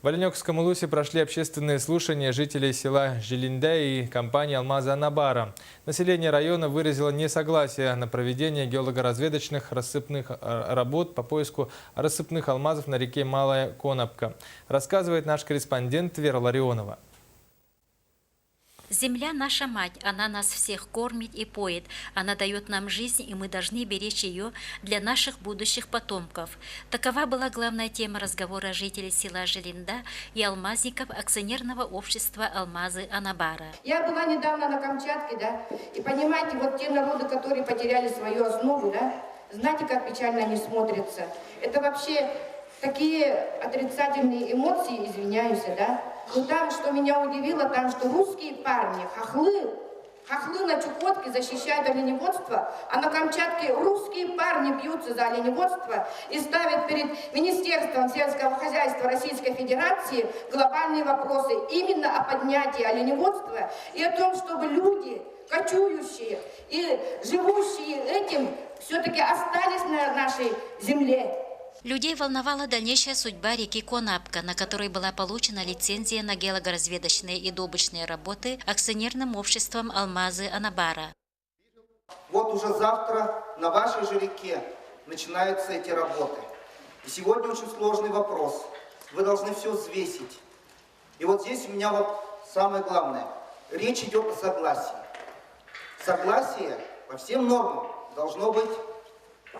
В Оленёкском улусе прошли общественные слушания жителей села Жилинда и компании «Алмазы Анабара». Население района выразило несогласие на проведение геологоразведочных рассыпных работ по поиску рассыпных алмазов на реке Малая Конопка. Рассказывает наш корреспондент Вера Ларионова. Земля – наша мать, она нас всех кормит и поет, она дает нам жизнь, и мы должны беречь ее для наших будущих потомков. Такова была главная тема разговора жителей села Жилинда и алмазников акционерного общества «Алмазы Анабара». Я была недавно на Камчатке, да, и понимаете, вот те народы, которые потеряли свою основу, да, знаете, как печально они смотрятся. Это вообще такие отрицательные эмоции, извиняюсь, да. Но там, что меня удивило, там, что русские парни, хохлы на Чукотке защищают оленеводство, а на Камчатке русские парни бьются за оленеводство и ставят перед Министерством сельского хозяйства Российской Федерации глобальные вопросы именно о поднятии оленеводства и о том, чтобы люди, кочующие и живущие этим, все-таки остались на нашей земле. Людей волновала дальнейшая судьба реки Конопка, на которой была получена лицензия на геологоразведочные и добычные работы акционерным обществом «Алмазы Анабара». Вот уже завтра на вашей же реке начинаются эти работы. И сегодня очень сложный вопрос. Вы должны все взвесить. И вот здесь у меня вот самое главное. Речь идет о согласии. Согласие по всем нормам должно быть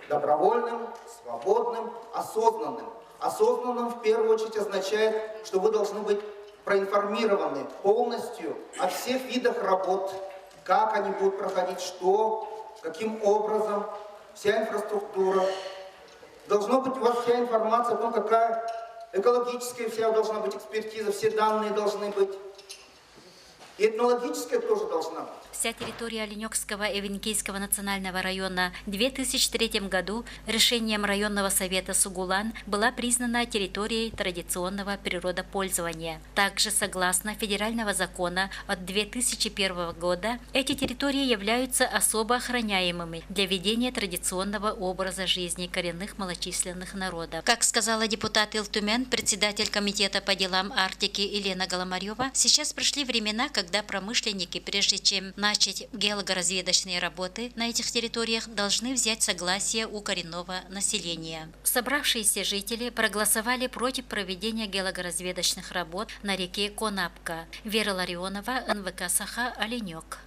добровольным, свободным, осознанным. Осознанным в первую очередь означает, что вы должны быть проинформированы полностью о всех видах работ, как они будут проходить, что, каким образом, вся инфраструктура. Должна быть у вас вся информация о том, какая экологическая вся должна быть экспертиза, все данные должны быть. И этнологическая тоже должна быть. Вся территория Оленёкского и Венкийского национального района в 2003 году решением районного совета Сугулан была признана территорией традиционного природопользования. Также, согласно федерального закона от 2001 года, эти территории являются особо охраняемыми для ведения традиционного образа жизни коренных малочисленных народов. Как сказала депутат Илтумен, председатель комитета по делам Арктики Елена Голомарева, сейчас пришли времена, когда промышленники, прежде чем начать геологоразведочные работы на этих территориях, должны взять согласие у коренного населения. Собравшиеся жители проголосовали против проведения геологоразведочных работ на реке Конопка. Вера Ларионова, НВК Саха, Оленёк.